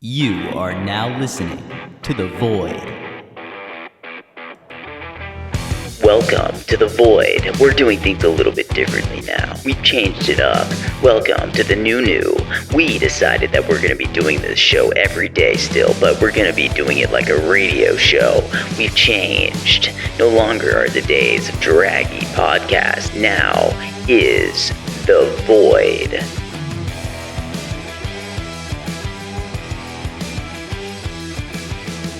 You are now listening to The Void. Welcome to The Void. We're doing things a little bit differently now. We've changed it up. Welcome to the new. We decided that we're going to be doing this show every day still, but we're going to be doing it like a radio show. We've changed. No longer are the days of draggy podcast. Now is The Void.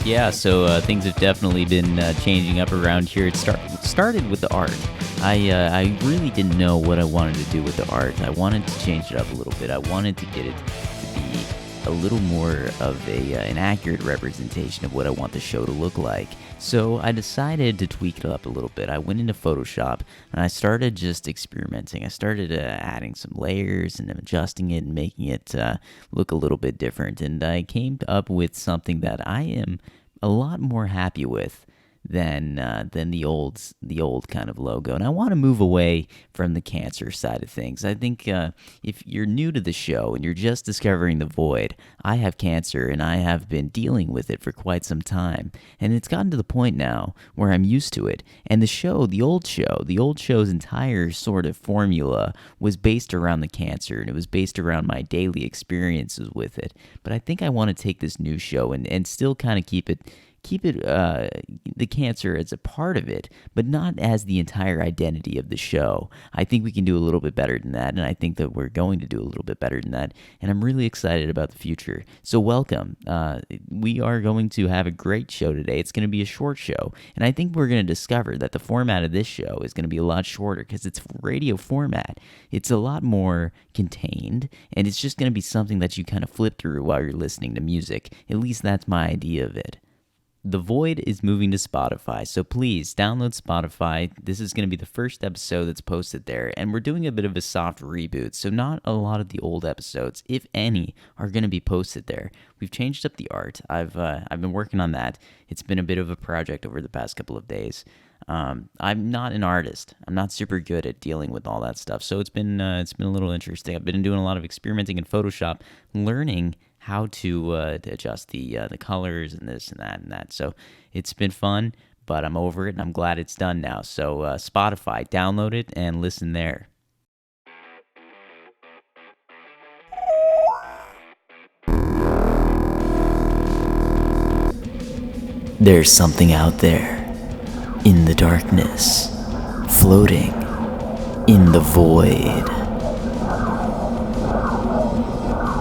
Yeah, so things have definitely been changing up around here. It started with the art. I really didn't know what I wanted to do with the art. I wanted to change it up a little bit. I wanted to get it to be a little more of an accurate representation of what I want the show to look like. So I decided to tweak it up a little bit. I went into Photoshop and I started just experimenting. I started adding some layers and adjusting it and making it look a little bit different. And I came up with something that I am a lot more happy with than the old kind of logo. And I want to move away from the cancer side of things. I think if you're new to the show and you're just discovering The Void, I have cancer and I have been dealing with it for quite some time. And it's gotten to the point now where I'm used to it. And the old show's entire sort of formula was based around the cancer, and it was based around my daily experiences with it. But I think I want to take this new show and still kind of keep it the cancer as a part of it, but not as the entire identity of the show. I think we can do a little bit better than that, and I think that we're going to do a little bit better than that, and I'm really excited about the future. So welcome. We are going to have a great show today. It's going to be a short show, and I think we're going to discover that the format of this show is going to be a lot shorter because it's radio format. It's a lot more contained, and it's just going to be something that you kind of flip through while you're listening to music. At least that's my idea of it. The Void is moving to Spotify, so please download Spotify. This is going to be the first episode that's posted there, and we're doing a bit of a soft reboot, so not a lot of the old episodes, if any, are going to be posted there. We've changed up the art. I've been working on that. It's been a bit of a project over the past couple of days. I'm not an artist. I'm not super good at dealing with all that stuff, so it's been a little interesting. I've been doing a lot of experimenting in Photoshop, learning how to adjust the colors and this and that. So it's been fun, but I'm over it and I'm glad it's done now. So Spotify, download it and listen there. There's something out there in the darkness, floating in the void.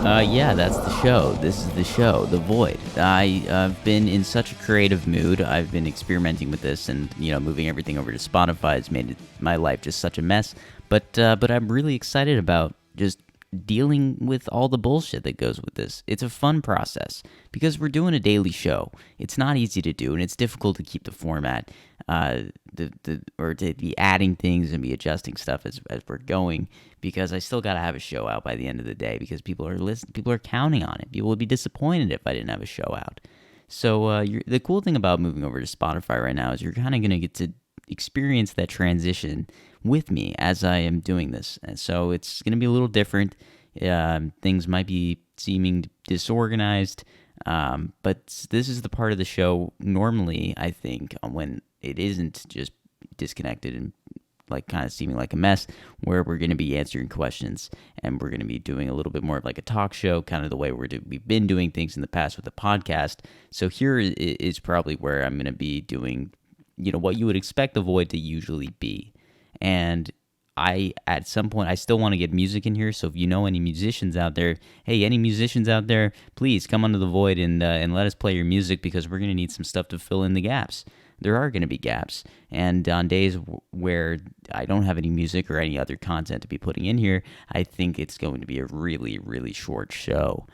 Yeah, that's the show. This is the show, The Void. I've been in such a creative mood. I've been experimenting with this, and moving everything over to Spotify has made my life just such a mess. But I'm really excited about just dealing with all the bullshit that goes with this. It's a fun process because we're doing a daily show. It's not easy to do, and it's difficult to keep the format, or to be adding things and be adjusting stuff as we're going, because I still gotta have a show out by the end of the day because people are listening. People are counting on it. People would be disappointed if I didn't have a show out. So the cool thing about moving over to Spotify right now is you're kind of gonna get to experience that transition with me as I am doing this. And so it's going to be a little different. Things might be seeming disorganized, but this is the part of the show normally, I think, when it isn't just disconnected and like kind of seeming like a mess, where we're going to be answering questions and we're going to be doing a little bit more of like a talk show, kind of the way we've been doing things in the past with the podcast. So here is probably where I'm going to be doing what you would expect The Void to usually be. And at some point, I still want to get music in here. So if you know any musicians out there, please come onto The Void and let us play your music, because we're going to need some stuff to fill in the gaps. There are going to be gaps. And on days where I don't have any music or any other content to be putting in here, I think it's going to be a really, really short show.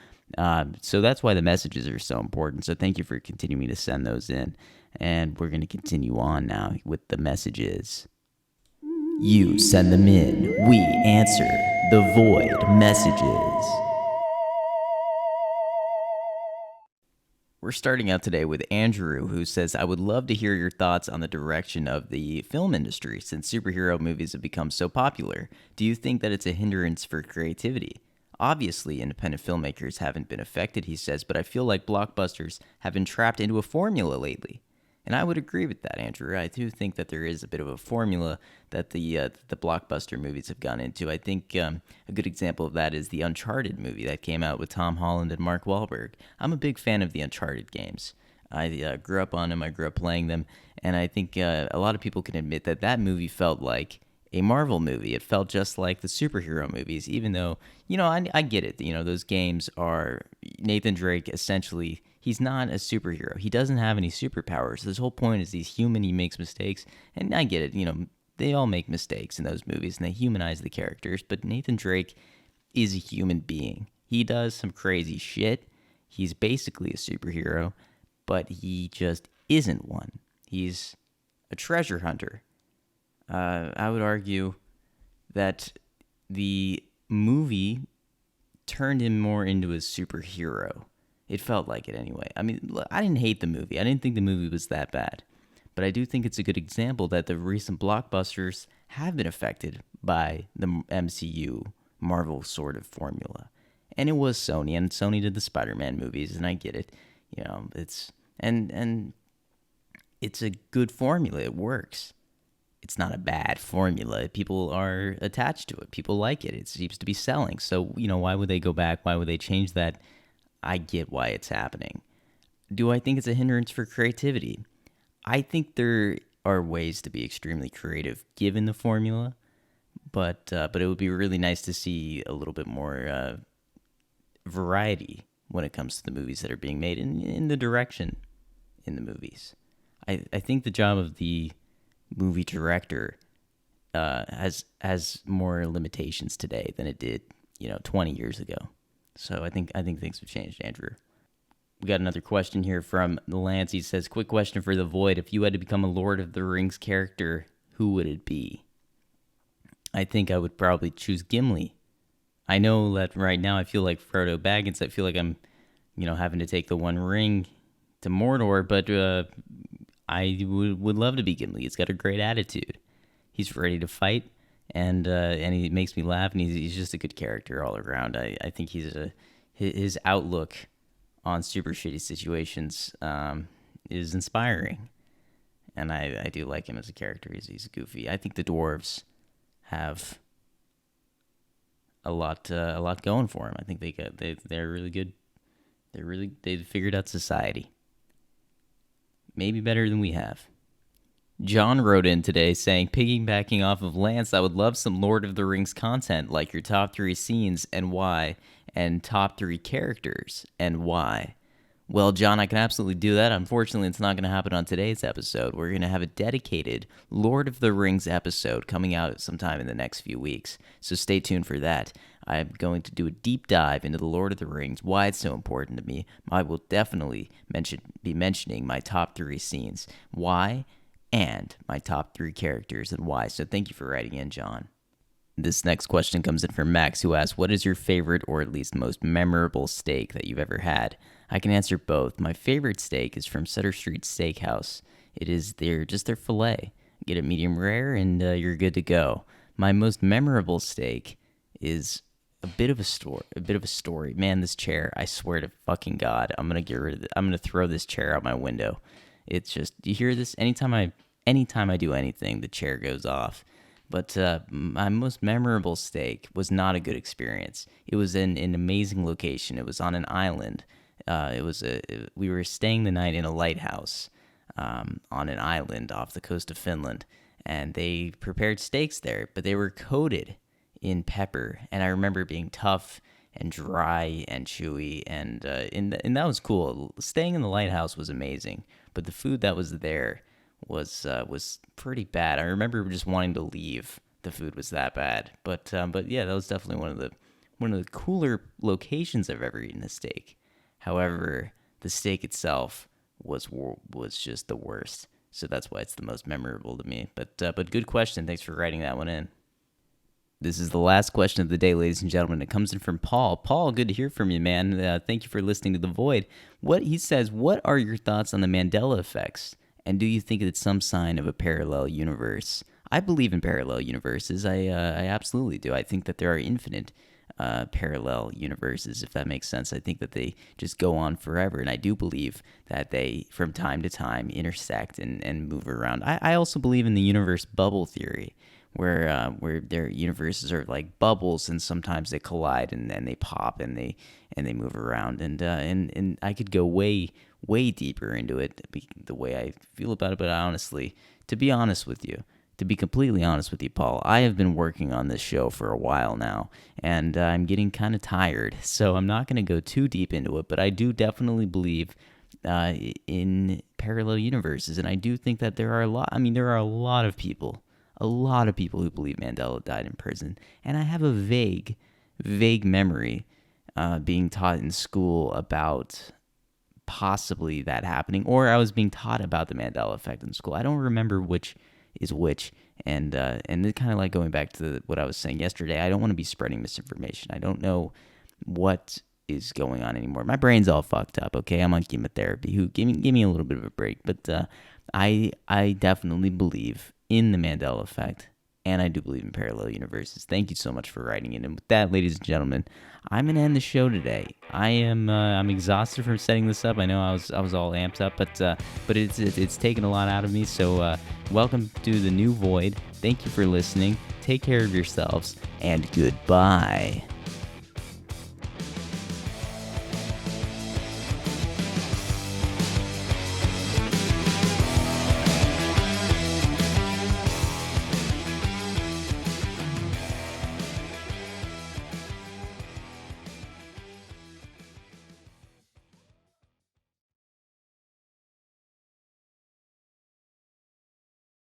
So that's why the messages are so important. So thank you for continuing to send those in. And we're going to continue on now with the messages. You send them in. We answer the Void messages. We're starting out today with Andrew, who says, I would love to hear your thoughts on the direction of the film industry since superhero movies have become so popular. Do you think that it's a hindrance for creativity? Obviously, independent filmmakers haven't been affected, he says, but I feel like blockbusters have been trapped into a formula lately. And I would agree with that, Andrew. I do think that there is a bit of a formula that the blockbuster movies have gone into. I think a good example of that is the Uncharted movie that came out with Tom Holland and Mark Wahlberg. I'm a big fan of the Uncharted games. I grew up on them. I grew up playing them, and I think a lot of people can admit that that movie felt like a Marvel movie. It felt just like the superhero movies, even though, I get it. Those games are Nathan Drake essentially. He's not a superhero. He doesn't have any superpowers. His whole point is he's human. He makes mistakes, and I get it. They all make mistakes in those movies, and they humanize the characters. But Nathan Drake is a human being. He does some crazy shit. He's basically a superhero, but he just isn't one. He's a treasure hunter. I would argue that the movie turned him more into a superhero. It felt like it anyway. I mean, I didn't hate the movie. I didn't think the movie was that bad. But I do think it's a good example that the recent blockbusters have been affected by the MCU Marvel sort of formula. And it was Sony, and Sony did the Spider-Man movies, and I get it. It's and it's a good formula. It works. It's not a bad formula. People are attached to it. People like it. It seems to be selling. So, why would they go back? Why would they change that? I get why it's happening. Do I think it's a hindrance for creativity? I think there are ways to be extremely creative given the formula, but it would be really nice to see a little bit more variety when it comes to the movies that are being made in the direction in the movies. I think the job of the movie director has more limitations today than it did 20 years ago. So I think things have changed, Andrew. We got another question here from Lance. He says, quick question for the Void. If you had to become a Lord of the Rings character, who would it be? I think I would probably choose Gimli. I know that right now I feel like Frodo Baggins. I feel like I'm, having to take the One Ring to Mordor, but I would love to be Gimli. He's got a great attitude. He's ready to fight. And he makes me laugh, and he's just a good character all around. I think his outlook on super shitty situations is inspiring, and I do like him as a character. He's goofy. I think the dwarves have a lot going for him. I think they're really good. They've figured out society, maybe better than we have. John wrote in today saying, piggybacking off of Lance, I would love some Lord of the Rings content, like your top 3 scenes and why, and top 3 characters and why. Well, John, I can absolutely do that. Unfortunately, it's not going to happen on today's episode. We're going to have a dedicated Lord of the Rings episode coming out sometime in the next few weeks, so stay tuned for that. I'm going to do a deep dive into the Lord of the Rings, why it's so important to me. I will definitely be mentioning my top 3 scenes, why, and my top 3 characters and why. So thank you for writing in, John. This next question comes in from Max, who asks, what is your favorite or at least most memorable steak that you've ever had? I can answer both. My favorite steak is from Sutter Street Steakhouse. It is their filet. Get it medium rare and you're good to go. My most memorable steak is a bit of a story. Man, this chair, I swear to fucking God, I'm going to get rid of it. I'm going to throw this chair out my window. It's just, you hear this? Anytime I do anything, the chair goes off. But my most memorable steak was not a good experience. It was in an amazing location. It was on an island. We were staying the night in a lighthouse on an island off the coast of Finland, and they prepared steaks there, but they were coated in pepper. And I remember being tough and dry and chewy, and that was cool. Staying in the lighthouse was amazing, but the food that was there was pretty bad. I remember just wanting to leave. The food was that bad, but yeah, that was definitely one of the cooler locations I've ever eaten a steak. However, the steak itself was just the worst, so that's why it's the most memorable to me. But good question. Thanks for writing that one in. This is the last question of the day, ladies and gentlemen. It comes in from Paul. Paul, good to hear from you, man. Thank you for listening to The Void. He says, what are your thoughts on the Mandela effects? And do you think it's some sign of a parallel universe? I believe in parallel universes. I absolutely do. I think that there are infinite parallel universes, if that makes sense. I think that they just go on forever, and I do believe that they, from time to time, intersect and move around. I also believe in the universe bubble theory, where their universes are like bubbles, and sometimes they collide and then they pop and they move around, and I could go way deeper into it, the way I feel about it. But honestly, to be honest with you, to be completely honest with you, Paul, I have been working on this show for a while now, and I'm getting kind of tired, so I'm not going to go too deep into it, but I do definitely believe in parallel universes, and I do think that there are a lot of people who believe Mandela died in prison, and I have a vague memory being taught in school about possibly that happening, or I was being taught about the Mandela effect in school. I don't remember which is which, and it kind of like going back to what I was saying yesterday. I don't want to be spreading misinformation. I don't know what is going on anymore. My brain's all fucked up. Okay, I'm on chemotherapy. Give me a little bit of a break. But I definitely believe in the Mandela effect, and I do believe in parallel universes. Thank you so much for writing in. And with that, ladies and gentlemen, I'm gonna end the show today. I'm exhausted from setting this up. I know I was all amped up, but it's taken a lot out of me. So welcome to the new Void. Thank you for listening. Take care of yourselves, and goodbye.